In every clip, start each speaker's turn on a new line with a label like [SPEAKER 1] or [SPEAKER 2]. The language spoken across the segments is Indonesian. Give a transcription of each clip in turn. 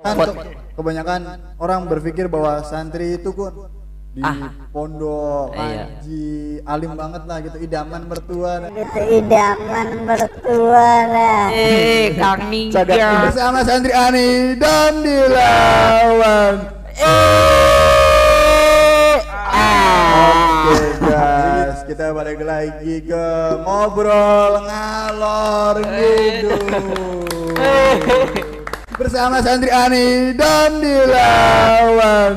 [SPEAKER 1] Kan kebanyakan orang berpikir bahwa santri itu kan di pondok
[SPEAKER 2] Iya.
[SPEAKER 1] ngaji alim banget lah gitu, idaman mertua.
[SPEAKER 3] Gitu idaman mertua lah.
[SPEAKER 2] Kang
[SPEAKER 1] Cagat
[SPEAKER 2] Ninja.
[SPEAKER 1] bersama santri Ani dan dilawan. Oke guys, kita balik lagi ke ngobrol ngalor ngidul bersama santri Ani dan dilawan.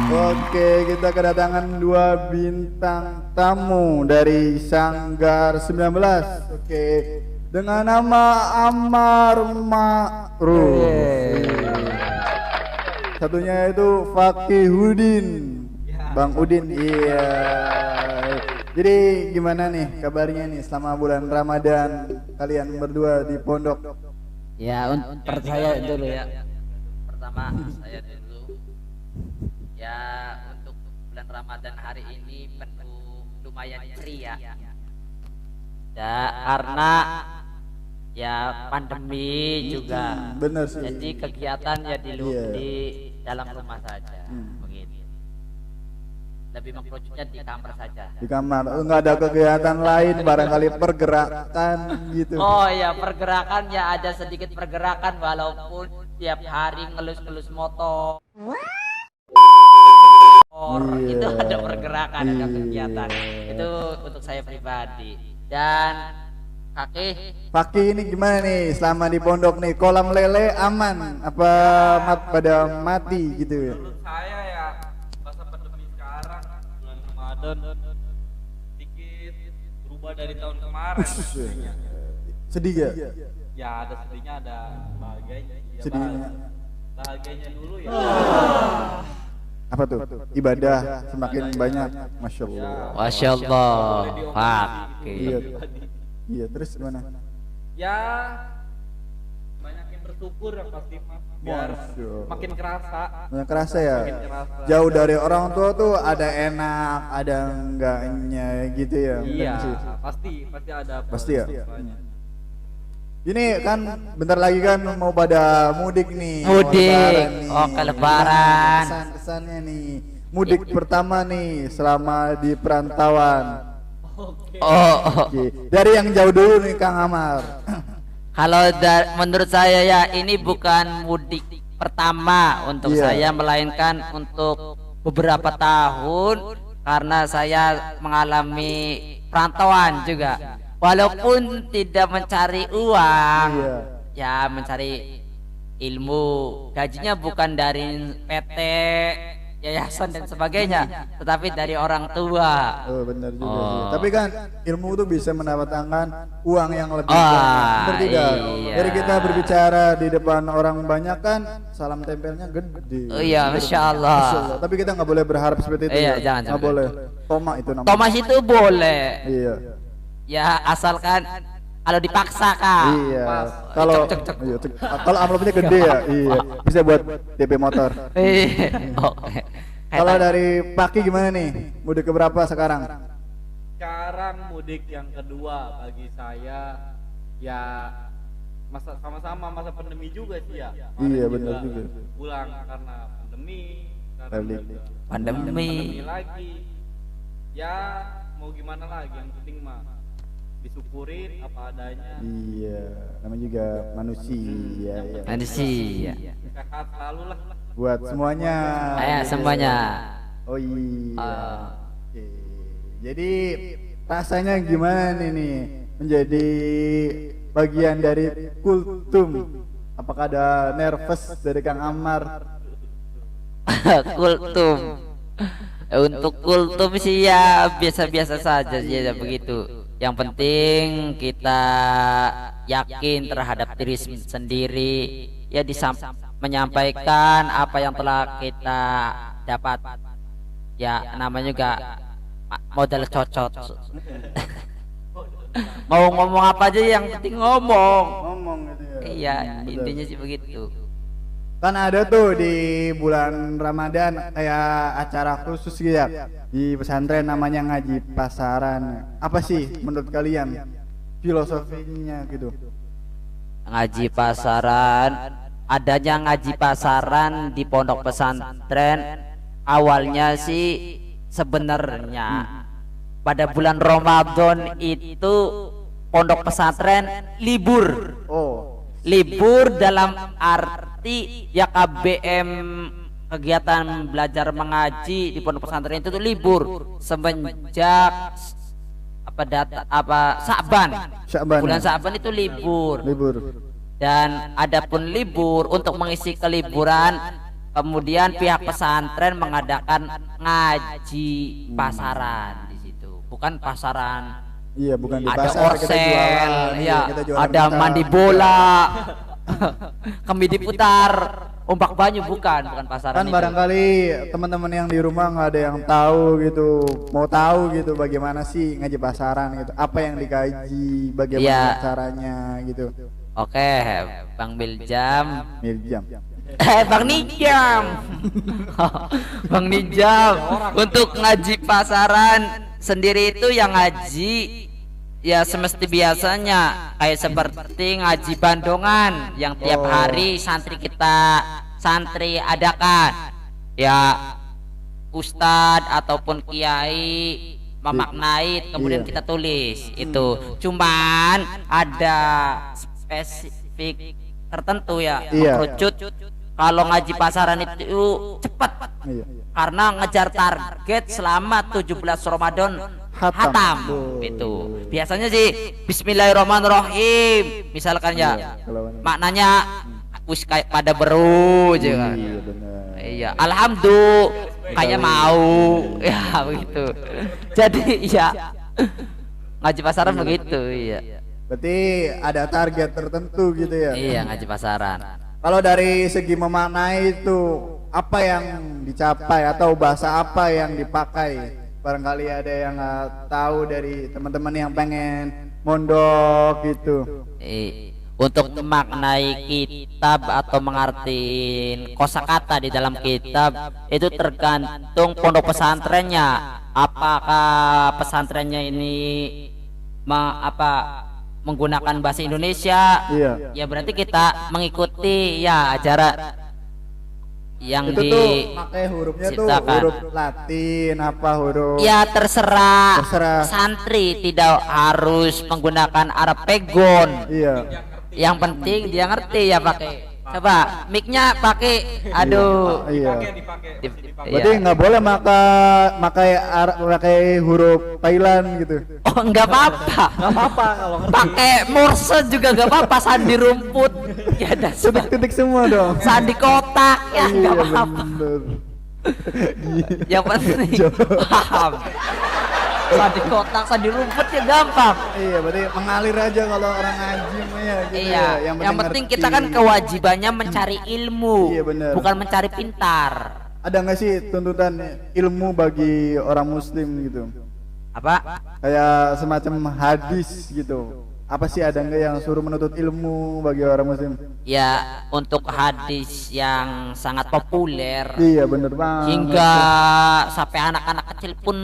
[SPEAKER 1] Oke, kita kedatangan dua bintang tamu dari Sanggar 19. Oke, dengan nama Ammar Ma'ruf. Satunya itu Fakihudin, Bang Udin. Iya. Jadi gimana nih kabarnya nih selama bulan Ramadan kalian berdua di pondok?
[SPEAKER 2] Ya, percaya dulu ya. Pertama saya dulu. Ya, untuk bulan Ramadan hari ini penuh lumayan ceria. Ya, karena ya pandemi juga.
[SPEAKER 1] Bener sih.
[SPEAKER 2] Jadi kegiatan ya
[SPEAKER 1] Iya.
[SPEAKER 2] di dalam rumah saja. Begitu. Lebih mengkerucutnya di kamar saja.
[SPEAKER 1] Di kamar, nggak ada kegiatan lain, barangkali pergerakan gitu.
[SPEAKER 2] Oh ya, pergerakan ya, ada sedikit pergerakan walaupun tiap hari ngelus-ngelus motor.
[SPEAKER 1] Iya.
[SPEAKER 2] Itu ada pergerakan, ada
[SPEAKER 1] Iya.
[SPEAKER 2] kegiatan. Itu untuk saya pribadi. Dan kakek
[SPEAKER 1] Fakih ini gimana nih selama di pondok nih, kolam lele aman apa pada mati gitu ya?
[SPEAKER 4] Menurut saya ya masa pandemi sekarang bulan Ramadan sedikit berubah dari tahun kemarin.
[SPEAKER 1] Sedih gak?
[SPEAKER 4] Ya ada sedihnya, ada bahagianya. Ya,
[SPEAKER 1] Sedihnya.
[SPEAKER 4] bahagianya dulu ya.
[SPEAKER 1] Apa tuh? Ibadah semakin banyak, masya Allah.
[SPEAKER 2] Masya Allah,
[SPEAKER 4] Boleh diomongin
[SPEAKER 2] Fakih.
[SPEAKER 1] Iya.
[SPEAKER 4] pribadi.
[SPEAKER 1] Iya, terus gimana?
[SPEAKER 4] Ya banyak yang bersyukur ya pasti mah. Biar
[SPEAKER 1] Masya Allah.
[SPEAKER 4] makin kerasa.
[SPEAKER 1] Banyak kerasa ya.
[SPEAKER 4] Makin kerasa.
[SPEAKER 1] Jauh dari orang tua tuh ada enak, ada enggaknya gitu ya.
[SPEAKER 4] Iya,
[SPEAKER 1] Bener sih.
[SPEAKER 4] pasti ada.
[SPEAKER 1] Pasti ya?
[SPEAKER 4] positifnya.
[SPEAKER 1] Ini kan bentar lagi kan mau pada mudik nih. mau
[SPEAKER 2] Mudik.
[SPEAKER 1] lebaran nih.
[SPEAKER 2] Oh, ke lebaran.
[SPEAKER 1] Kesan-kesannya nih. Mudik pertama nih selama di perantauan.
[SPEAKER 2] Oh,
[SPEAKER 1] Oke. Dari yang jauh dulu nih Kang Amar.
[SPEAKER 2] kalau menurut saya ya ini bukan mudik pertama untuk
[SPEAKER 1] Iya.
[SPEAKER 2] saya, melainkan untuk beberapa tahun karena saya mengalami perantauan juga. Walaupun tidak mencari uang,
[SPEAKER 1] Iya.
[SPEAKER 2] ya mencari ilmu. Gajinya bukan dari PT, yayasan dan sebagainya, tetapi dari orang tua.
[SPEAKER 1] Oh benar juga sih.
[SPEAKER 2] Oh.
[SPEAKER 1] Tapi kan ilmu tuh bisa mendatangkan uang yang lebih
[SPEAKER 2] Ah,
[SPEAKER 1] banyak. Benar tidak?
[SPEAKER 2] iya.
[SPEAKER 1] Dari kita berbicara di depan orang banyak kan salam tempelnya gede.
[SPEAKER 2] Oh iya, Masya Allah.
[SPEAKER 1] Masya Allah. Tapi kita nggak boleh berharap seperti itu.
[SPEAKER 2] Iya,
[SPEAKER 1] ya.
[SPEAKER 2] jangan,
[SPEAKER 1] Nggak
[SPEAKER 2] jangan.
[SPEAKER 1] boleh. Toma itu namanya.
[SPEAKER 2] Thomas itu boleh,
[SPEAKER 1] Iya.
[SPEAKER 2] ya asalkan kalau dipaksakan.
[SPEAKER 1] Iya. Kalau iya, kalau amplopnya gede ya. Iya. Bisa buat DP motor.
[SPEAKER 2] Oke.
[SPEAKER 1] Kalau dari Paki gimana nih? Mudik ke berapa sekarang?
[SPEAKER 4] Sekarang mudik yang kedua bagi saya ya sama-sama masa pandemi juga sih ya.
[SPEAKER 1] Iya,
[SPEAKER 4] Kemarin
[SPEAKER 1] benar juga.
[SPEAKER 4] Pulang karena pandemi, karena
[SPEAKER 1] Balik.
[SPEAKER 4] juga
[SPEAKER 2] Pandemi.
[SPEAKER 4] lagi. Ya mau gimana lagi, yang penting mah disyukurin apa adanya.
[SPEAKER 1] Iya. Namanya juga manusia. Ya.
[SPEAKER 2] Manusia.
[SPEAKER 4] Sehat selalu lah.
[SPEAKER 1] Buat semuanya.
[SPEAKER 2] Ayo semuanya.
[SPEAKER 1] Oh iya.
[SPEAKER 2] Ah.
[SPEAKER 1] Oke. Jadi rasanya gimana nih menjadi bagian dari kultum? Apakah ada nervous dari Kang Ammar?
[SPEAKER 2] Kultum. Untuk kultum sih ya biasa-biasa saja sih ya begitu. Yang penting kita yakin terhadap diri sendiri, ya menyampaikan apa yang telah kita dapat. Ya namanya juga modal cocot. Mau ngomong apa aja yang penting ngomong.
[SPEAKER 1] Ngomong gitu ya.
[SPEAKER 2] Iya,
[SPEAKER 1] Betul.
[SPEAKER 2] intinya sih begitu.
[SPEAKER 1] Kan ada tuh di bulan Ramadan kayak acara khusus gitu ya di pesantren namanya ngaji pasaran. Apa sih menurut kalian filosofinya gitu.
[SPEAKER 2] Ngaji pasaran, adanya ngaji pasaran di pondok pesantren awalnya sih sebenarnya pada bulan Ramadan itu pondok pesantren libur.
[SPEAKER 1] Oh,
[SPEAKER 2] Libur dalam arti ya KBM, kegiatan belajar mengaji di pondok pesantren itu tuh libur semenjak Sa'ban.
[SPEAKER 1] Sya'ban.
[SPEAKER 2] Bulan Sa'ban itu libur.
[SPEAKER 1] Libur.
[SPEAKER 2] Dan adapun libur untuk mengisi keliburan, kemudian pihak pesantren mengadakan ngaji pasaran di situ. Bukan pasaran.
[SPEAKER 1] Iya, bukan di
[SPEAKER 2] Ada
[SPEAKER 1] pasar kita
[SPEAKER 2] orsel,
[SPEAKER 1] jualan.
[SPEAKER 2] ya,
[SPEAKER 1] Iya, kita jualan
[SPEAKER 2] ada
[SPEAKER 1] bentar.
[SPEAKER 2] mandi bola, kami diputar, ombak banyu, bukan pasaran
[SPEAKER 1] Kan
[SPEAKER 2] itu.
[SPEAKER 1] barangkali teman-teman yang di rumah nggak ada yang tahu gitu, mau tahu gitu bagaimana sih ngaji pasaran gitu, apa yang dikaji, bagaimana
[SPEAKER 2] Iya.
[SPEAKER 1] caranya gitu.
[SPEAKER 2] Oke, Bang Biljam.
[SPEAKER 1] Mirjam.
[SPEAKER 2] Bang Nijam. Bang Nijam, untuk ngaji pasaran sendiri itu yang ngaji ya semesti biasanya kayak seperti ngaji bandongan yang tiap hari santri adakan. Ya ustadz ataupun kiai memaknai kemudian
[SPEAKER 1] Iya.
[SPEAKER 2] kita tulis itu. Cuman ada spesifik tertentu ya,
[SPEAKER 1] Iya.
[SPEAKER 2] mengerucut. Kalau ngaji pasaran itu cepat
[SPEAKER 1] Iya.
[SPEAKER 2] karena ngejar target selama 17 Ramadan hatam. Itu biasanya sih Bismillahirrahmanirrahim misalkan ya,
[SPEAKER 1] Kalau
[SPEAKER 2] maknanya wis kayak pada beru aja kan.
[SPEAKER 1] iya benar.
[SPEAKER 2] Iya, alhamdulillah kayak mau ya begitu. Jadi ya ngaji pasaran begitu, iya.
[SPEAKER 1] Berarti ada target tertentu gitu ya.
[SPEAKER 2] Iya, ngaji pasaran.
[SPEAKER 1] Kalau dari segi memaknai itu apa yang dicapai atau bahasa apa yang dipakai? Barangkali ada yang nggak tahu dari teman-teman yang pengen mondok gitu.
[SPEAKER 2] Untuk memaknai kitab atau mengartiin kosakata di dalam kitab itu tergantung pondok pesantrennya. Apakah pesantrennya ini menggunakan bahasa Indonesia?
[SPEAKER 1] Iya.
[SPEAKER 2] Ya berarti kita mengikuti ya ajaran yang
[SPEAKER 1] Itu tuh pakai hurufnya tuh
[SPEAKER 2] diciptakan.
[SPEAKER 1] huruf Latin apa huruf?
[SPEAKER 2] Ya terserah.
[SPEAKER 1] Terserah.
[SPEAKER 2] Santri tidak harus menggunakan Arab pegon.
[SPEAKER 1] Iya.
[SPEAKER 2] Yang penting dia ngerti ya pakai. Coba mic-nya pakai. Aduh.
[SPEAKER 1] Iya.
[SPEAKER 2] Dip-
[SPEAKER 1] Berarti
[SPEAKER 2] iya.
[SPEAKER 1] nggak boleh pakai huruf Thailand gitu.
[SPEAKER 2] Oh enggak apa-apa.
[SPEAKER 4] Nggak apa-apa kalau ngerti.
[SPEAKER 2] Pakai Morse juga enggak apa-apa, sandi rumput. Ya dah
[SPEAKER 1] Titik-titik semua dong.
[SPEAKER 2] sandi kotak ya enggak
[SPEAKER 1] Iya
[SPEAKER 2] apa-apa.
[SPEAKER 1] bener.
[SPEAKER 2] Yang penting paham. Sandi kotak, sandi rumput ya gampang.
[SPEAKER 1] Iya, berarti mengalir aja kalau orang ngaji mah ya gitu
[SPEAKER 2] Iya,
[SPEAKER 1] ya.
[SPEAKER 2] yang penting
[SPEAKER 1] ngerti.
[SPEAKER 2] kita kan kewajibannya mencari ilmu,
[SPEAKER 1] Iya, bener.
[SPEAKER 2] bukan mencari pintar.
[SPEAKER 1] Ada nggak sih tuntutan ilmu bagi orang muslim gitu?
[SPEAKER 2] Apa?
[SPEAKER 1] Kayak semacam hadis gitu. Apa sih ada nggak yang suruh menuntut ilmu bagi orang muslim?
[SPEAKER 2] Ya, untuk hadis yang sangat populer
[SPEAKER 1] Iya, bener banget.
[SPEAKER 2] hingga sampai anak-anak kecil pun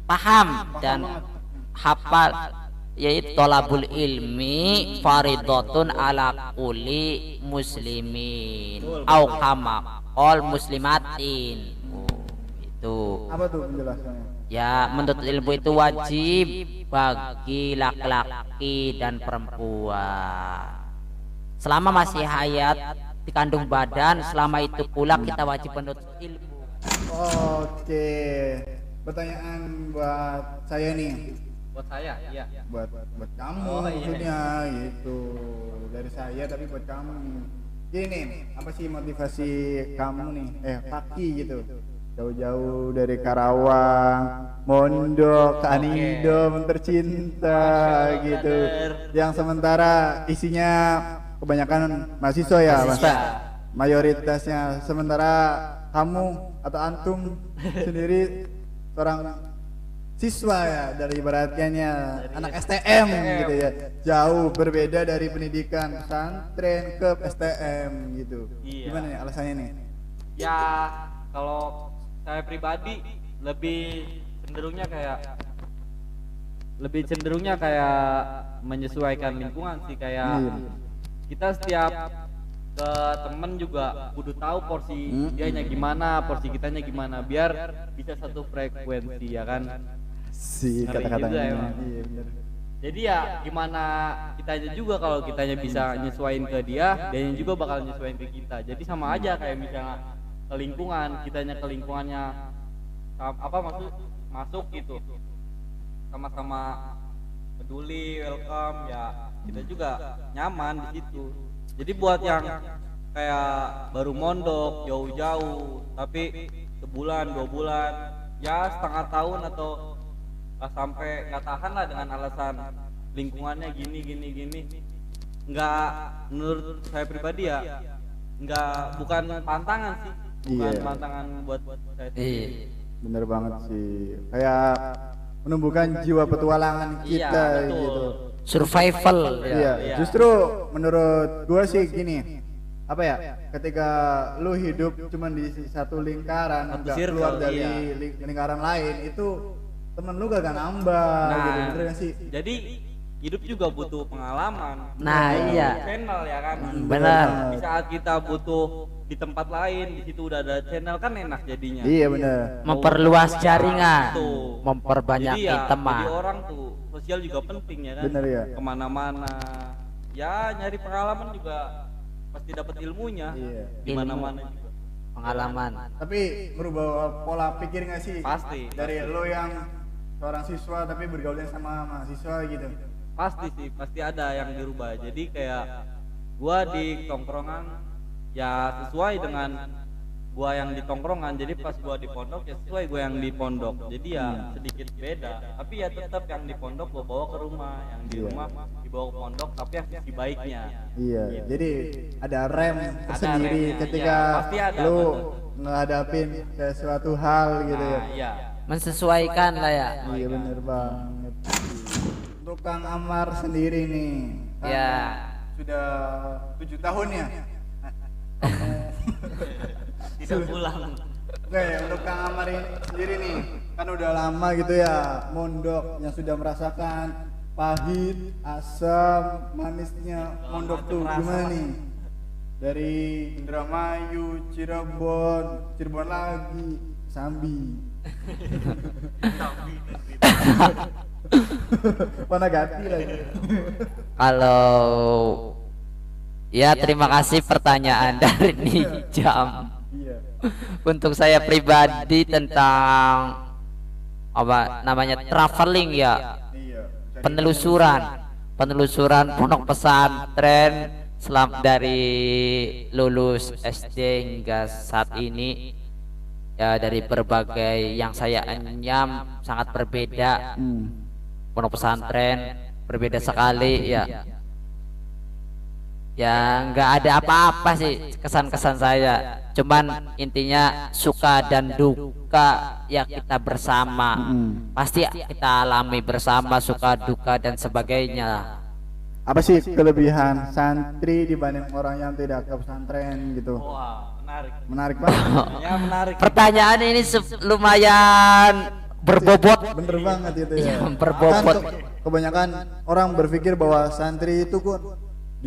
[SPEAKER 2] paham dan hafal, yaitu tolabul ilmi faridatun ala kulli muslimin au kama qol muslimatin. Itu
[SPEAKER 1] Apa tuh penjelasannya?
[SPEAKER 2] ya, menuntut ilmu itu wajib bagi laki-laki dan perempuan selama masih hayat di kandung badan. Selama itu pula kita wajib menuntut ilmu.
[SPEAKER 1] Oke. Pertanyaan buat saya nih.
[SPEAKER 4] Buat saya, iya.
[SPEAKER 1] Buat kamu
[SPEAKER 4] Oh, iya.
[SPEAKER 1] maksudnya gitu. Dari saya tapi buat kamu. Gini, apa sih motivasi kamu nih? Paki gitu. Jauh-jauh dari Karawang, mondok ke Anido tercinta gitu. Yang sementara isinya kebanyakan mahasiswa ya, Mas.
[SPEAKER 2] Mahasiswa.
[SPEAKER 1] Mayoritasnya, sementara kamu atau antum sendiri seorang siswa ya, dari ibaratnya anak STM gitu ya, jauh berbeda dari pendidikan pesantren ke STM gitu.
[SPEAKER 4] Iya.
[SPEAKER 1] Gimana nih alasannya nih?
[SPEAKER 4] Ya kalau saya pribadi lebih cenderungnya kayak lebih cenderungnya kayak menyesuaikan lingkungan sih, kayak
[SPEAKER 1] Iya.
[SPEAKER 4] kita setiap ke temen juga kudu tahu porsi dianya gimana, porsi kitanya gimana, biar bisa satu frekuensi ya kan.
[SPEAKER 1] Si
[SPEAKER 4] Ngeri
[SPEAKER 1] kata-katanya.
[SPEAKER 4] juga emang.
[SPEAKER 1] Iya bener.
[SPEAKER 4] Jadi ya gimana kitanya juga, kalau kitanya bisa nyesuaiin ke dia juga bakal nyesuaiin ke kita. Jadi sama aja kayak misalnya ke lingkungan, kitanya ke lingkungannya masuk gitu, sama-sama peduli, welcome ya, kita juga nyaman di situ. Jadi buat yang kayak baru mondok jauh-jauh tapi sebulan 2 bulan ya setengah tahun atau sampai nggak tahan lah dengan alasan lingkungannya gini, nggak, menurut saya pribadi ya bukan pantangan sih, bukan
[SPEAKER 1] Iya.
[SPEAKER 4] pantangan buat saya sendiri.
[SPEAKER 2] Iya.
[SPEAKER 1] Bener banget sih. Kayak menumbuhkan jiwa petualangan
[SPEAKER 4] Iya,
[SPEAKER 1] kita
[SPEAKER 4] betul.
[SPEAKER 1] gitu.
[SPEAKER 2] Survival ya.
[SPEAKER 1] Iya,
[SPEAKER 4] Iya.
[SPEAKER 1] justru menurut gua sih gini, apa ya? Ketika lu hidup cuman di satu lingkaran,
[SPEAKER 4] Satu
[SPEAKER 1] nggak
[SPEAKER 4] circle,
[SPEAKER 1] keluar dari
[SPEAKER 4] iya.
[SPEAKER 1] lingkaran lain, itu temen lu gak nambah, gitu, bener gak sih?
[SPEAKER 4] Jadi hidup juga butuh pengalaman.
[SPEAKER 2] Nah,
[SPEAKER 4] Butuh
[SPEAKER 2] iya.
[SPEAKER 4] channel ya kan.
[SPEAKER 2] Benar.
[SPEAKER 4] Di saat kita butuh di tempat lain, di situ udah ada channel kan enak jadinya.
[SPEAKER 1] Iya bener.
[SPEAKER 2] Memperluas jaringan,
[SPEAKER 4] Tuh.
[SPEAKER 2] memperbanyak
[SPEAKER 4] Jadi ya,
[SPEAKER 2] teman.
[SPEAKER 4] jadi orang tuh sosial juga penting ya kan.
[SPEAKER 1] Bener ya.
[SPEAKER 4] Kemana-mana. Ya nyari pengalaman juga pasti dapat ilmunya.
[SPEAKER 1] Iya.
[SPEAKER 4] Di mana-mana juga.
[SPEAKER 2] Pengalaman.
[SPEAKER 1] Tapi merubah pola pikir gak sih?
[SPEAKER 4] Pasti.
[SPEAKER 1] Dari lu yang seorang siswa tapi bergaulnya sama mahasiswa gitu.
[SPEAKER 4] Pasti sih, pasti ada yang dirubah. Jadi kayak gua di tongkrongan ya sesuai dengan gua yang di tongkrongan, jadi pas gua di pondok ya sesuai gua yang di pondok, jadi ya sedikit beda, tapi ya tetap yang di pondok gua bawa ke rumah, yang di rumah dibawa ke pondok, tapi yang sisi baiknya.
[SPEAKER 1] Iya,
[SPEAKER 4] Gitu.
[SPEAKER 1] jadi ada rem sendiri
[SPEAKER 4] remnya,
[SPEAKER 1] ketika
[SPEAKER 4] iya, pasti ada,
[SPEAKER 1] lu
[SPEAKER 4] betul.
[SPEAKER 1] ngadapin sesuatu hal gitu ya.
[SPEAKER 4] Nah, iya.
[SPEAKER 2] Mensesuaikan lah ya.
[SPEAKER 1] Iya bener banget. Untuk Kang Amar sendiri nih, kan
[SPEAKER 2] Ya.
[SPEAKER 1] sudah 7 tahun ya.
[SPEAKER 4] Tidak pulang.
[SPEAKER 1] Oke, untuk Kang Amar ini sendiri nih, kan udah lama gitu ya mondok, yang sudah merasakan pahit, asam, manisnya mondok tuh gimana nih? Dari Indramayu, Cirebon lagi, Sambi. Panagati lagi.
[SPEAKER 2] Kalau ya terima kasih pertanyaan dari Nijam.
[SPEAKER 1] Iya.
[SPEAKER 2] Untuk saya pribadi tentang apa namanya traveling ya,
[SPEAKER 1] Iya.
[SPEAKER 2] penelusuran pondok pesantren dari lulus SD hingga saat ini ya, dari berbagai yang saya enyam sangat berbeda. Pondok pesantren berbeda sekali ya. Ya nggak ada apa-apa sih kesan-kesan saya, cuman intinya suka dan duka ya kita bersama, pasti kita alami bersama suka duka dan sebagainya.
[SPEAKER 1] Apa sih kelebihan santri dibanding orang yang tidak ke pesantren gitu?
[SPEAKER 4] Wah, menarik.
[SPEAKER 1] Menarik banget.
[SPEAKER 4] Ya menarik.
[SPEAKER 2] Pertanyaan ini lumayan berbobot.
[SPEAKER 1] Bener banget itu
[SPEAKER 2] Iya,
[SPEAKER 1] ya.
[SPEAKER 2] berbobot.
[SPEAKER 1] Kan kebanyakan orang berpikir bahwa santri itu kan di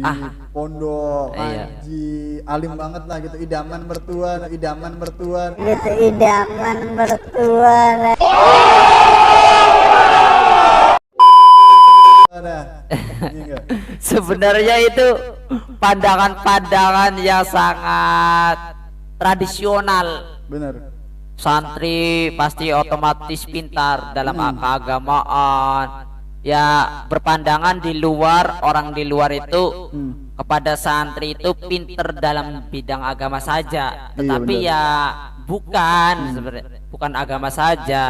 [SPEAKER 1] pondok,
[SPEAKER 2] Iya.
[SPEAKER 1] ngaji, alim banget lah gitu, idaman mertua.
[SPEAKER 3] Gitu idaman mertua.
[SPEAKER 1] Ada. Iya nggak?
[SPEAKER 2] Sebenarnya itu pandangan-pandangan yang sangat tradisional.
[SPEAKER 1] Bener.
[SPEAKER 2] Santri pasti otomatis pintar dalam keagamaan. Ya berpandangan di luar, orang di luar itu kepada santri itu pintar dalam bidang agama saja. Tetapi
[SPEAKER 1] benar.
[SPEAKER 2] ya bukan sebenarnya, bukan agama saja,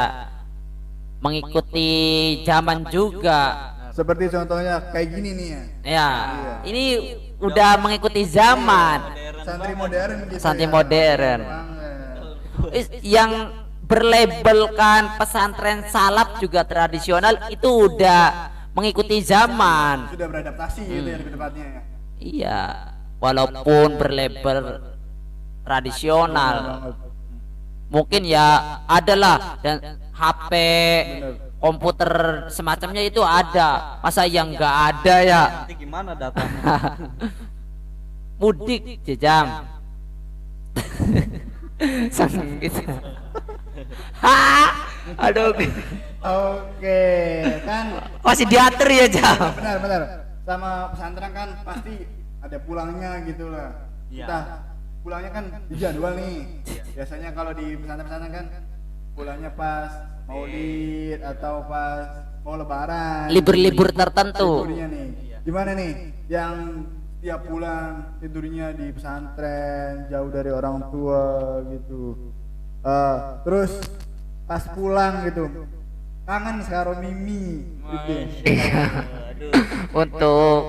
[SPEAKER 2] mengikuti zaman juga.
[SPEAKER 1] Seperti contohnya kayak gini nih ya.
[SPEAKER 2] Ya, ini udah mengikuti zaman.
[SPEAKER 1] Santri modern gitu.
[SPEAKER 2] Santri
[SPEAKER 1] ya.
[SPEAKER 2] modern.
[SPEAKER 1] Banget.
[SPEAKER 2] Yang berlabelkan pesantren salaf juga tradisional itu udah mengikuti zaman.
[SPEAKER 1] Sudah beradaptasi gitu ya lebih tepatnya ya.
[SPEAKER 2] Iya, walaupun berlabel tradisional, mungkin ya adalah dan HP komputer semacamnya itu ada. Masa yang nggak ada ya?
[SPEAKER 4] Nanti gimana datanya?
[SPEAKER 2] Mudik jejam. Sang gitu. Aduh.
[SPEAKER 1] Oke, kan
[SPEAKER 2] Masih diatur ya jam.
[SPEAKER 1] benar. Sama pesantren kan pasti ada pulangnya gitu lah.
[SPEAKER 4] Iya.
[SPEAKER 1] Kita pulangnya kan di jadwal nih. Biasanya kalau di pesantren kan pulangnya pas Maulid atau pas mau Lebaran.
[SPEAKER 2] Libur-libur tertentu.
[SPEAKER 1] Tidurnya nih. Gimana nih yang tiap pulang tidurnya di pesantren jauh dari orang tua gitu. Terus pas pulang gitu kangen karo Mimi gitu.
[SPEAKER 4] Aduh.
[SPEAKER 2] Untuk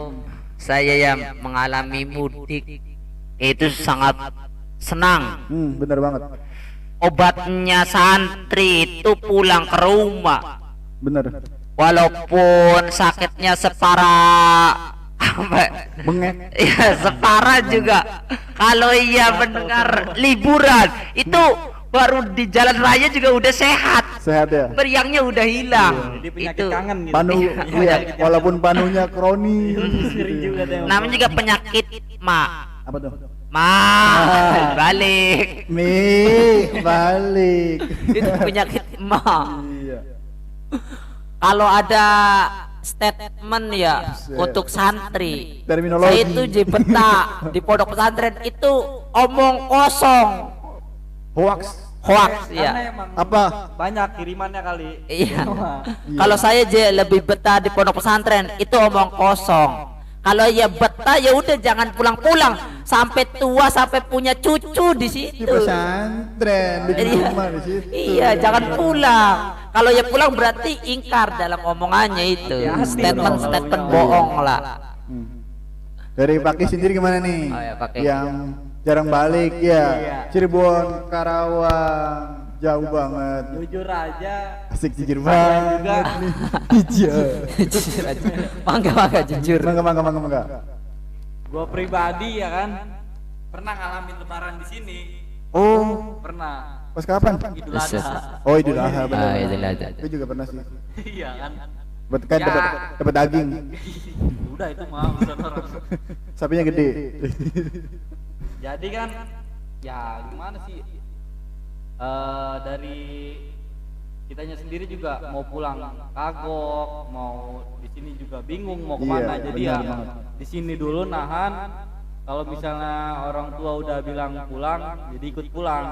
[SPEAKER 2] saya yang mengalami mudik itu sangat senang.
[SPEAKER 1] Bener banget.
[SPEAKER 2] Obatnya santri itu pulang ke rumah.
[SPEAKER 1] Bener.
[SPEAKER 2] Walaupun sakitnya separah
[SPEAKER 1] Bengek.
[SPEAKER 2] ya separah juga. Kalau ia mendengar liburan itu baru di jalan raya juga udah sehat.
[SPEAKER 1] Sehat ya.
[SPEAKER 2] Meriangnya udah hilang.
[SPEAKER 4] Jadi penyakit
[SPEAKER 2] Itu
[SPEAKER 4] kangen gitu.
[SPEAKER 1] Panu, iya, walaupun panunya kronis.
[SPEAKER 4] Sering juga tuh.
[SPEAKER 2] namanya juga penyakit
[SPEAKER 1] Apa tuh?
[SPEAKER 2] balik.
[SPEAKER 1] Balik.
[SPEAKER 2] Itu penyakit
[SPEAKER 1] Iya.
[SPEAKER 2] Kalau ada statement ya
[SPEAKER 1] Buset.
[SPEAKER 2] untuk santri,
[SPEAKER 1] Terminologi.
[SPEAKER 2] saya itu jebeta di pondok pesantren itu omong kosong,
[SPEAKER 1] Hoax.
[SPEAKER 2] hoax
[SPEAKER 4] Karena
[SPEAKER 2] ya.
[SPEAKER 4] emang
[SPEAKER 1] Apa?
[SPEAKER 4] banyak kirimannya kali.
[SPEAKER 2] Iya.
[SPEAKER 4] Wah.
[SPEAKER 2] Kalau saya lebih betah di pondok pesantren itu omong kosong. Kalau ya betah ya udah jangan pulang-pulang sampai tua sampai punya cucu di
[SPEAKER 1] Di
[SPEAKER 2] situ.
[SPEAKER 1] pesantren, di
[SPEAKER 2] Iya.
[SPEAKER 1] rumah di situ.
[SPEAKER 2] Iya, jangan pulang. Kalau ya pulang berarti ingkar dalam omongannya itu. Statement bohong lah.
[SPEAKER 1] Dari Paki sendiri gimana nih?
[SPEAKER 2] Oh ya, Paki.
[SPEAKER 1] Yang jarang balik ya. Cirebon, Karawang, jauh banget.
[SPEAKER 4] Jujur aja.
[SPEAKER 1] Asik jujur
[SPEAKER 4] Saya
[SPEAKER 1] banget
[SPEAKER 4] juga.
[SPEAKER 1] nih. Iya.
[SPEAKER 2] Jujur aja. Mangga jujur.
[SPEAKER 1] Mangga.
[SPEAKER 4] Gua pribadi ya kan pernah ngalamin lebaran di sini.
[SPEAKER 1] Oh,
[SPEAKER 4] Pernah.
[SPEAKER 1] pas kapan?
[SPEAKER 4] Idul Adha.
[SPEAKER 1] Oh, Idul Adha benar.
[SPEAKER 2] Idul Adha.
[SPEAKER 1] Gue juga pernah sih.
[SPEAKER 4] Iya kan.
[SPEAKER 1] Kan
[SPEAKER 4] Ya.
[SPEAKER 1] dapat daging.
[SPEAKER 4] Udah itu mah urusan orang.
[SPEAKER 1] Sapinya gede.
[SPEAKER 4] Jadi kan ya gimana sih? Dari kitanya sendiri juga mau pulang kagok, mau di sini juga bingung mau kemana.
[SPEAKER 1] Iya,
[SPEAKER 4] Jadi
[SPEAKER 1] benar
[SPEAKER 4] ya
[SPEAKER 1] banget.
[SPEAKER 4] di sini dulu nahan. Kalau misalnya orang tua udah bilang pulang, jadi ikut pulang.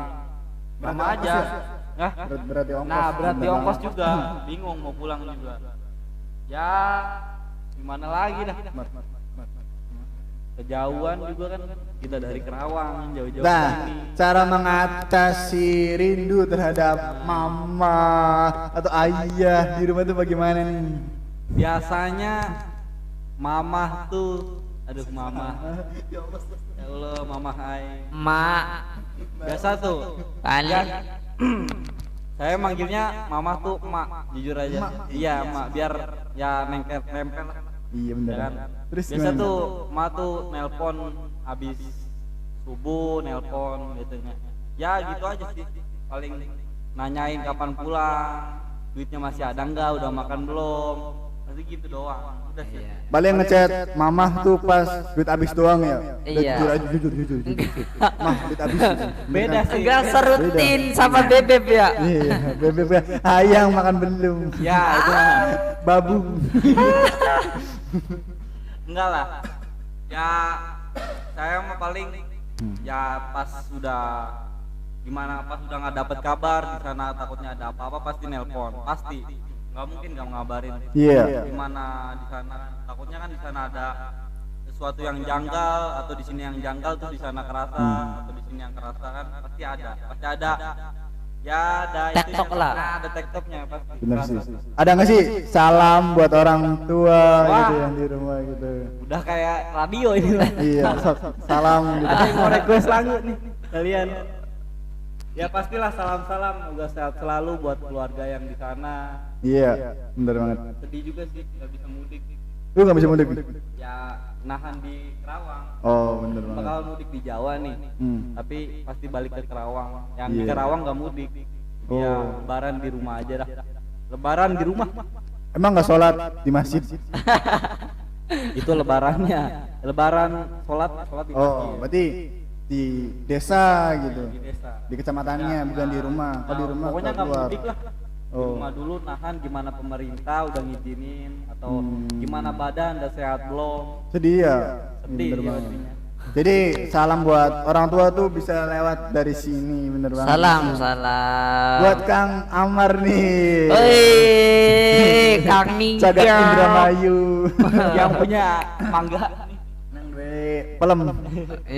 [SPEAKER 4] Sama
[SPEAKER 1] Berarti
[SPEAKER 4] aja.
[SPEAKER 1] ongkos
[SPEAKER 4] Nah,
[SPEAKER 1] Berarti ongkos.
[SPEAKER 4] nah berarti
[SPEAKER 1] Benar
[SPEAKER 4] ongkos
[SPEAKER 1] banget.
[SPEAKER 4] juga, bingung mau pulang juga. Ya gimana lagi dah. Kejauhan juga kan kita dari Kerawang jauh-jauh
[SPEAKER 1] Nah,
[SPEAKER 4] sini.
[SPEAKER 1] cara mengatasi rindu terhadap mama atau ayah di rumah itu bagaimana nih?
[SPEAKER 4] Biasanya mamah tuh, aduh mamah. Ya Allah, mamah hai.
[SPEAKER 2] Mak
[SPEAKER 4] Biasa tuh.
[SPEAKER 2] balik.
[SPEAKER 4] Ya, saya manggilnya mamah tuh emak, jujur aja. Iya, emak biar ya nempel.
[SPEAKER 1] Iya benar.
[SPEAKER 4] Ya kan?
[SPEAKER 1] Terus
[SPEAKER 4] Biasa
[SPEAKER 1] gimana?
[SPEAKER 4] tuh emak tuh nelpon habis subuh, nelpon gitu. Ya gitu aja sih. Paling nanyain kapan pulang, duitnya masih ada enggak, udah makan belum. Pasti gitu doang. Udah sih.
[SPEAKER 1] Paling ngechat mamah tuh pas duit habis doang ya. Udah
[SPEAKER 2] Iya.
[SPEAKER 1] Jujur aja, jujur. Mah, duit habis.
[SPEAKER 4] Beda sih.
[SPEAKER 2] Enggak serutin sama bebek ya.
[SPEAKER 1] Iya, bebek ayang makan belum.
[SPEAKER 4] Ya, itu
[SPEAKER 1] Babu.
[SPEAKER 4] enggak lah. Ya saya mah paling ya pas sudah gimana pas sudah nggak dapat kabar di sana takutnya ada apa-apa pasti nelpon pasti nggak mungkin nggak ngabarin
[SPEAKER 1] Iya.
[SPEAKER 4] gimana di sana takutnya kan di sana ada sesuatu yang janggal atau di sini yang janggal tuh di sana kerasa atau di sini yang kerasa kan pasti ada ya ada
[SPEAKER 2] Tektok lah.
[SPEAKER 4] nah, ada tektoknya pasti
[SPEAKER 1] Bener
[SPEAKER 4] kerasa.
[SPEAKER 1] sih. Ada nggak sih salam buat orang tua
[SPEAKER 4] Wah.
[SPEAKER 1] gitu yang di rumah gitu?
[SPEAKER 4] Udah kayak radio ini lah.
[SPEAKER 1] Iya, salam gitu.
[SPEAKER 4] Ada yang mau request lagu nih kalian. Ya pastilah salam-salam, semoga sehat selalu buat keluarga yang di sana.
[SPEAKER 1] Iya, bener banget.
[SPEAKER 4] Sedih juga sih nggak bisa mudik.
[SPEAKER 1] Lu nggak bisa mudik?
[SPEAKER 4] Ya nahan di Kerawang.
[SPEAKER 1] Oh, bener banget.
[SPEAKER 4] Bakal mudik di Jawa nih. Tapi pasti balik ke Kerawang. Yang di
[SPEAKER 1] Iya.
[SPEAKER 4] Kerawang nggak mudik. Ya
[SPEAKER 1] Oh.
[SPEAKER 4] lebaran di rumah aja dah. Lebaran di rumah.
[SPEAKER 1] Emang nggak sholat di masjid?
[SPEAKER 4] Itu lebarannya. Lebaran sholat di masjid.
[SPEAKER 1] Oh, berarti di desa gitu,
[SPEAKER 4] Di desa.
[SPEAKER 1] di kecamatannya, bukan di rumah. Kalau di rumah
[SPEAKER 4] Pokoknya nggak
[SPEAKER 1] keluar.
[SPEAKER 4] mudik lah. Di
[SPEAKER 1] Oh.
[SPEAKER 4] rumah dulu nahan gimana pemerintah udah ngizinin atau gimana badan udah sehat belum.
[SPEAKER 1] Sedih ya.
[SPEAKER 4] Sedih
[SPEAKER 1] Bener
[SPEAKER 4] ya
[SPEAKER 1] banget.
[SPEAKER 4] jadinya.
[SPEAKER 1] Jadi salam buat orang tua tuh bisa lewat dari sini, bener banget.
[SPEAKER 2] Salam salam.
[SPEAKER 1] Buat Kang Amar nih.
[SPEAKER 2] Oi, Kang Ninja.
[SPEAKER 1] Cagat Indramayu.
[SPEAKER 4] Yang punya mangga.
[SPEAKER 1] Nang we pelem.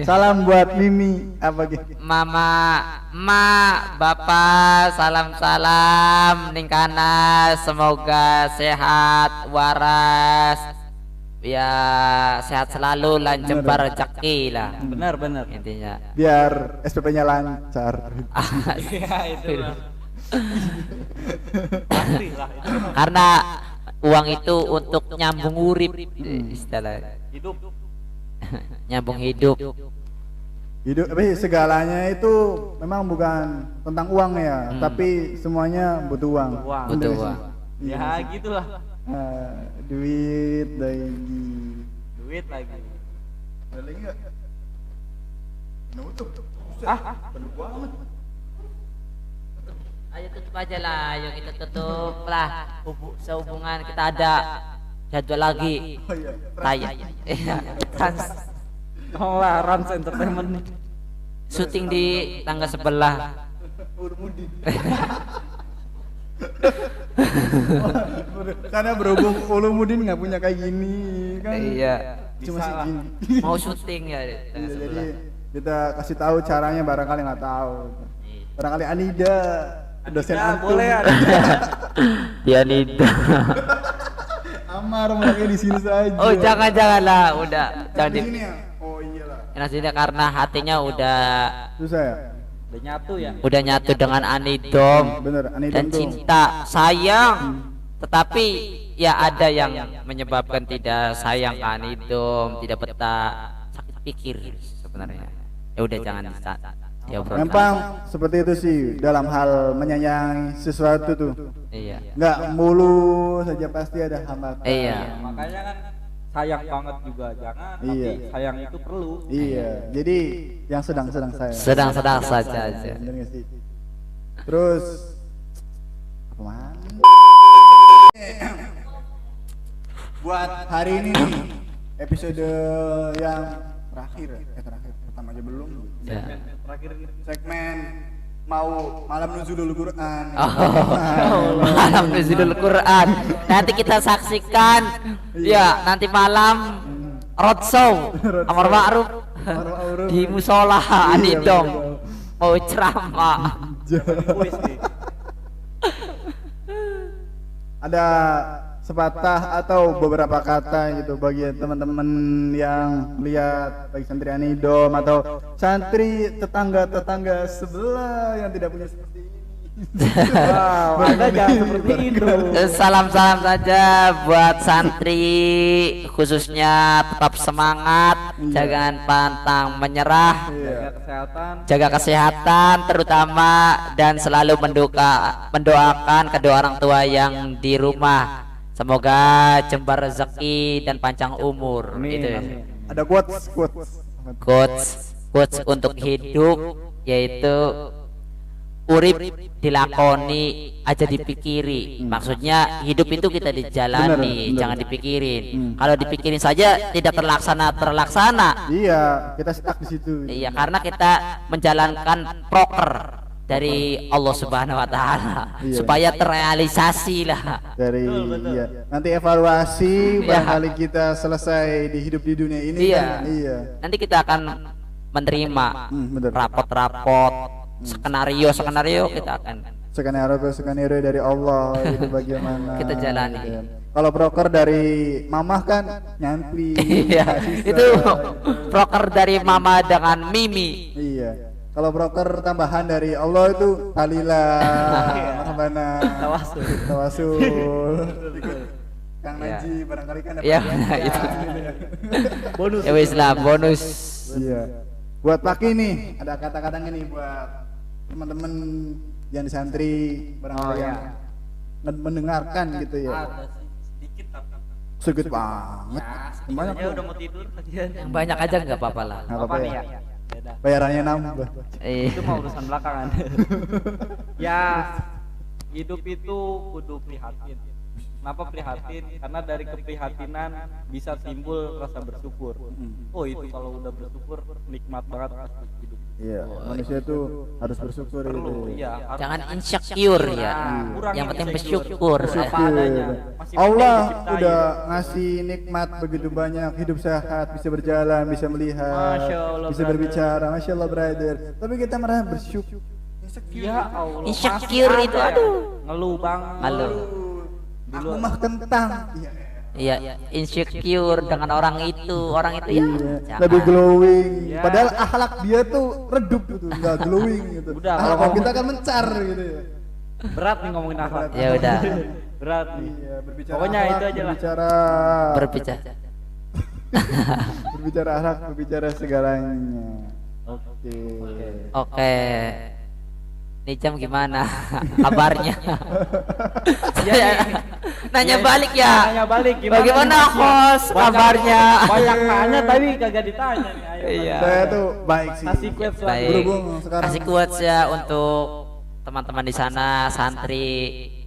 [SPEAKER 1] Salam buat Mimi apa gitu.
[SPEAKER 2] Mama, Bapak, salam ningkana, semoga sehat, waras, ya sehat selalu, lancar rezeki lah
[SPEAKER 4] Benar.
[SPEAKER 2] intinya.
[SPEAKER 1] Biar SPP-nya lancar.
[SPEAKER 4] Iya itu lah. Pasti lah itu.
[SPEAKER 2] Karena uang itu untuk nyambung urip, istilah
[SPEAKER 4] Hidup.
[SPEAKER 2] nyambung hidup.
[SPEAKER 1] Hidup tapi segalanya itu memang bukan tentang uang ya, tapi semuanya butuh uang.
[SPEAKER 4] Uang.
[SPEAKER 1] Bener
[SPEAKER 2] Butuh
[SPEAKER 1] sih?
[SPEAKER 2] uang.
[SPEAKER 4] Ya gitulah.
[SPEAKER 1] Duit lagi.
[SPEAKER 4] Duit lagi.
[SPEAKER 1] Ada lagi nggak? Nutup. Penuh banget.
[SPEAKER 2] Ayo tutup aja lah, ayo kita tutup lah. Sehubungan kita ada jadwal lagi.
[SPEAKER 1] Oh iya.
[SPEAKER 2] Tayang. Iya. Trans
[SPEAKER 4] Oh lah, Rans Entertainment nih.
[SPEAKER 2] syuting di tangga sebelah.
[SPEAKER 1] Urmudin. Karena berhubung Ulumuddin nggak punya kayak gini kan.
[SPEAKER 2] Iya.
[SPEAKER 1] Cuma
[SPEAKER 4] Bisa lah.
[SPEAKER 1] segini.
[SPEAKER 2] Mau syuting ya di tangga
[SPEAKER 1] Iya,
[SPEAKER 2] sebelah.
[SPEAKER 1] jadi kita kasih tahu caranya barangkali nggak tahu. Barangkali Anida dosen
[SPEAKER 4] Ya,
[SPEAKER 1] antum.
[SPEAKER 4] boleh ada.
[SPEAKER 2] Dia Nida.
[SPEAKER 1] Amar mulai di sini saja.
[SPEAKER 2] Oh jangan lah, udah jangan
[SPEAKER 1] di
[SPEAKER 2] di.
[SPEAKER 1] sini ya. Oh iyalah.
[SPEAKER 2] Maksudnya karena hatinya udah
[SPEAKER 1] Susah ya?
[SPEAKER 4] Udah nyatu ya.
[SPEAKER 2] nyatu dengan Anidom
[SPEAKER 1] Bener, Anida
[SPEAKER 2] dan
[SPEAKER 1] tuh.
[SPEAKER 2] cinta sayang. Tetapi ya ada yang menyebabkan tidak sayang ke Anidom, tidak betah, sakit pikir sebenarnya. Ya udah jangan ya
[SPEAKER 1] Memang seperti itu sih dalam hal menyayangi sesuatu tuh.
[SPEAKER 2] Iya.
[SPEAKER 1] Nggak mulu saja pasti ada hambatan.
[SPEAKER 2] Iya.
[SPEAKER 4] Makanya kan sayang banget juga jangan.
[SPEAKER 1] Iya.
[SPEAKER 4] Tapi sayang itu perlu.
[SPEAKER 1] Iya. Jadi yang sedang-sedang saya.
[SPEAKER 2] Sedang-sedang saja aja.
[SPEAKER 1] Bener nggak sih? Terus apa man? Buat hari ini nih episode yang terakhir pertama aja belum.
[SPEAKER 2] Ya.
[SPEAKER 4] Terakhir ini.
[SPEAKER 1] Segmen mau malam nuzulul Quran.
[SPEAKER 2] Malam nuzulul Quran. Nanti kita saksikan ya nanti malam roadshow Amar Ma'ruf
[SPEAKER 1] Ma'ruf.
[SPEAKER 2] di musola Anidom
[SPEAKER 1] betul.
[SPEAKER 2] mau ceramah.
[SPEAKER 4] Kuis nih.
[SPEAKER 1] Ada sepatah atau beberapa kata gitu bagi teman-teman yang lihat bagi santri Anidom atau santri tetangga sebelah yang tidak punya seperti ini.
[SPEAKER 4] Wow, Anda jangan seperti itu.
[SPEAKER 2] Salam-salam saja buat santri, khususnya tetap semangat, jangan pantang menyerah, jaga kesehatan terutama, dan selalu mendoakan kedua orang tua yang di rumah. Semoga jembar rezeki dan panjang umur. Itu
[SPEAKER 1] Ada quotes.
[SPEAKER 2] quotes untuk hidup, yaitu urip dilakoni aja dipikiri. Maksudnya hidup itu kita dijalani,
[SPEAKER 1] Bener.
[SPEAKER 2] jangan dipikirin. Kalau dipikirin saja tidak terlaksana.
[SPEAKER 1] Iya, kita stuck di situ.
[SPEAKER 2] Iya, karena kita menjalankan proker dari Allah Subhanahu wa taala
[SPEAKER 1] Iya.
[SPEAKER 2] supaya terrealisasi lah.
[SPEAKER 1] Dari iya. Nanti evaluasi barangkali kita selesai di hidup di dunia ini
[SPEAKER 2] Iya.
[SPEAKER 1] kan. Iya.
[SPEAKER 2] Nanti kita akan menerima
[SPEAKER 1] Bener.
[SPEAKER 2] rapot-rapot, skenario kita akan
[SPEAKER 1] Skenario dari Allah itu bagaimana
[SPEAKER 2] Kita jalani.
[SPEAKER 1] gitu kan. Kalau broker dari mamah kan nyantri.
[SPEAKER 2] iya
[SPEAKER 1] mahasiswa.
[SPEAKER 2] itu proker dari mama dengan Mimi.
[SPEAKER 1] Iya. Kalau broker tambahan dari Allah itu Talila, Marhabana, Tawasul. Kang
[SPEAKER 2] Iya.
[SPEAKER 1] Naji barangkali kan dapat
[SPEAKER 2] Iya,
[SPEAKER 1] hadiah.
[SPEAKER 2] itu.
[SPEAKER 4] Bonus.
[SPEAKER 2] Ya wis lah, bonus.
[SPEAKER 1] Iya. Buat Paki nih, ada kata-katanya nih buat teman-teman yang di santri barangkali
[SPEAKER 4] Oh,
[SPEAKER 1] yang
[SPEAKER 4] iya.
[SPEAKER 1] mendengarkan gitu ya.
[SPEAKER 4] Ada sih sedikit tapi
[SPEAKER 1] Sedikit banget. Banyak
[SPEAKER 4] ya udah mau tidur kasihan.
[SPEAKER 2] Yang banyak aja nggak apa-apa lah.
[SPEAKER 1] Nggak apa-apa ya.
[SPEAKER 4] Beda.
[SPEAKER 1] Bayarannya nambah.
[SPEAKER 4] Itu mah urusan belakangan. Ya, hidup itu kudu prihatin. Kenapa prihatin? Karena dari keprihatinan bisa timbul rasa bersyukur. Oh itu kalau udah bersyukur nikmat banget pasti hidup.
[SPEAKER 1] Iya, manusia itu harus bersyukur
[SPEAKER 4] Perlu,
[SPEAKER 1] gitu.
[SPEAKER 4] iya.
[SPEAKER 2] Jangan insecure ya.
[SPEAKER 4] Kurang
[SPEAKER 2] Yang penting
[SPEAKER 4] insecure.
[SPEAKER 2] bersyukur.
[SPEAKER 4] Apa adanya. Masih
[SPEAKER 1] Allah
[SPEAKER 4] penting diciptain.
[SPEAKER 1] udah ngasih nikmat begitu banyak, hidup sehat, bisa berjalan, bisa melihat,
[SPEAKER 4] Masya Allah,
[SPEAKER 1] bisa
[SPEAKER 4] brother.
[SPEAKER 1] berbicara, masya Allah brother. Tapi kita malah bersyukur.
[SPEAKER 4] Ya Allah.
[SPEAKER 2] Insecure
[SPEAKER 4] masih
[SPEAKER 2] itu,
[SPEAKER 4] ada
[SPEAKER 2] aduh.
[SPEAKER 4] yang ngeluh banget.
[SPEAKER 2] Halo.
[SPEAKER 1] Aku mah kentang. Iya.
[SPEAKER 2] Iya, insecure dengan orang itu ya.
[SPEAKER 1] Iya,
[SPEAKER 2] Jangan.
[SPEAKER 1] lebih glowing.
[SPEAKER 4] Iya.
[SPEAKER 1] Padahal akhlak dia tuh redup gitu, nggak glowing gitu.
[SPEAKER 4] Udah,
[SPEAKER 1] Akhlak
[SPEAKER 4] kalau
[SPEAKER 1] kita kan mencar gitu ya.
[SPEAKER 4] Berat nih ngomongin akhlak.
[SPEAKER 2] Ya udah.
[SPEAKER 4] Berat nih.
[SPEAKER 1] Iya, berbicara
[SPEAKER 4] Pokoknya
[SPEAKER 1] akhlak,
[SPEAKER 4] itu aja lah.
[SPEAKER 2] Berbicara.
[SPEAKER 1] berbicara akhlak, berbicara segalanya.
[SPEAKER 4] Oke.
[SPEAKER 2] Oke. Nih jam gimana kabarnya? Nanya balik ya.
[SPEAKER 4] Nanya balik gimana?
[SPEAKER 2] Bagaimana
[SPEAKER 4] nih,
[SPEAKER 2] host
[SPEAKER 4] Banyak-
[SPEAKER 2] kabarnya?
[SPEAKER 4] Banyak nanya tapi kagak ditanya nih. Ayo.
[SPEAKER 2] Iya.
[SPEAKER 1] Saya tuh baik sih.
[SPEAKER 4] Kasih quotes lah.
[SPEAKER 2] Baik.
[SPEAKER 1] Berhubung sekarang
[SPEAKER 2] Kasih quotes ya untuk teman-teman di sana, santri.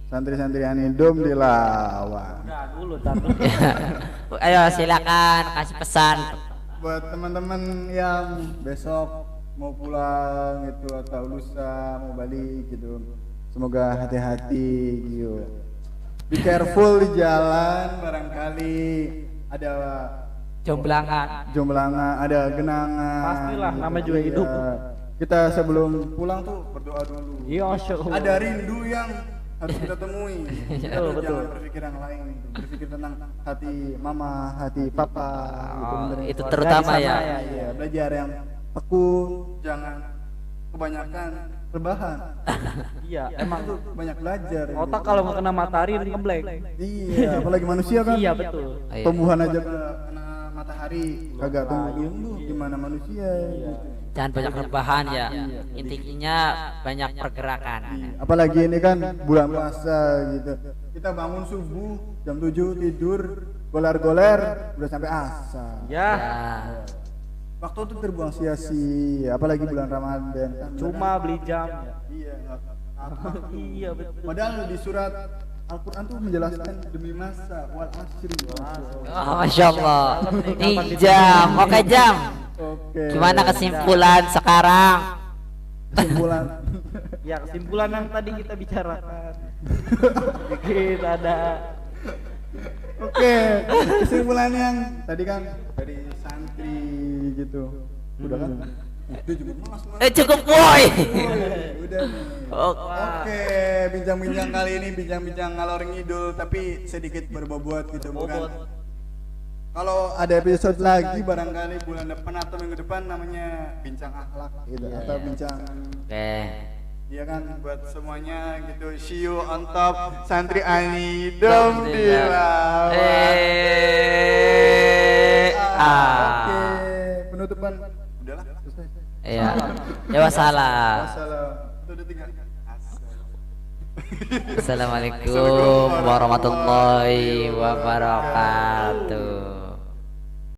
[SPEAKER 1] santri-santri Anidom dilawan.
[SPEAKER 4] Udah dulu, tar dulu.
[SPEAKER 2] Ayo silakan kasih pesan.
[SPEAKER 1] Buat teman-teman yang besok mau pulang gitu atau lusa mau balik gitu, semoga hati-hati gitu. Be careful di jalan, barangkali ada
[SPEAKER 2] Jomblangan.
[SPEAKER 1] jomblangan, ada genangan.
[SPEAKER 4] Pastilah,
[SPEAKER 1] gitu.
[SPEAKER 4] namanya juga
[SPEAKER 1] Iya.
[SPEAKER 4] hidup.
[SPEAKER 1] Kita sebelum pulang tuh berdoa dulu.
[SPEAKER 4] Iya, Masya Allah.
[SPEAKER 1] Ada rindu yang harus kita temui.
[SPEAKER 4] Betul, betul.
[SPEAKER 1] Jangan berpikir yang lain, berpikir tentang hati mama, hati papa. Gitu, bener.
[SPEAKER 2] Itu terutama
[SPEAKER 4] Sama
[SPEAKER 2] ya.
[SPEAKER 1] Iya, belajar yang tekun, jangan kebanyakan rebahan.
[SPEAKER 4] Iya, emang
[SPEAKER 1] Itu banyak belajar.
[SPEAKER 4] otak kalau nggak kena matahari ngeblek.
[SPEAKER 1] Iya, apalagi manusia kan.
[SPEAKER 4] Iya, betul.
[SPEAKER 2] Iya.
[SPEAKER 1] Tumbuhan aja kena matahari kagak tumbuh gimana manusia gitu.
[SPEAKER 2] Jangan banyak rebahan ya. Intinya banyak pergerakan.
[SPEAKER 1] Apalagi ini kan bulan puasa gitu. Kita bangun subuh jam 7 tidur, goler-goler udah sampai asar.
[SPEAKER 4] Ya,
[SPEAKER 2] Ya.
[SPEAKER 1] Waktu itu terbuang sia-sia, apalagi bulan Ramadan kan.
[SPEAKER 4] cuma beli jam.
[SPEAKER 1] Iya, apa?
[SPEAKER 4] Iya, betul.
[SPEAKER 1] Padahal di surat Al-Quran tuh menjelaskan demi masa wal asri.
[SPEAKER 2] Oh, Masya Allah. Nih jam. Oke jam.
[SPEAKER 1] Oke.
[SPEAKER 2] Gimana kesimpulan sekarang?
[SPEAKER 1] kesimpulan?
[SPEAKER 4] Ya, kesimpulan yang tadi kita bicarakan. Dikit ada.
[SPEAKER 1] Oke, kesimpulan yang tadi kan dari santri gitu. Udah kan? Udah juga mas.
[SPEAKER 2] Cukup boy.
[SPEAKER 1] Udah. Oke, bincang-bincang kali ini bincang-bincang ngalor ngidul tapi sedikit berbobot gitu bukan. Kalau ada episode lagi barangkali bulan depan atau minggu depan namanya bincang akhlak gitu atau bincang
[SPEAKER 2] Oke.
[SPEAKER 1] iya kan buat semuanya gitu. See you on top santri Anidom dilawan. Oke, penutupan udahlah selesai.
[SPEAKER 2] Iya. Ya wassalam.
[SPEAKER 1] Wassalam. Itu udah 3.
[SPEAKER 2] Assalamualaikum warahmatullahi wabarakatuh.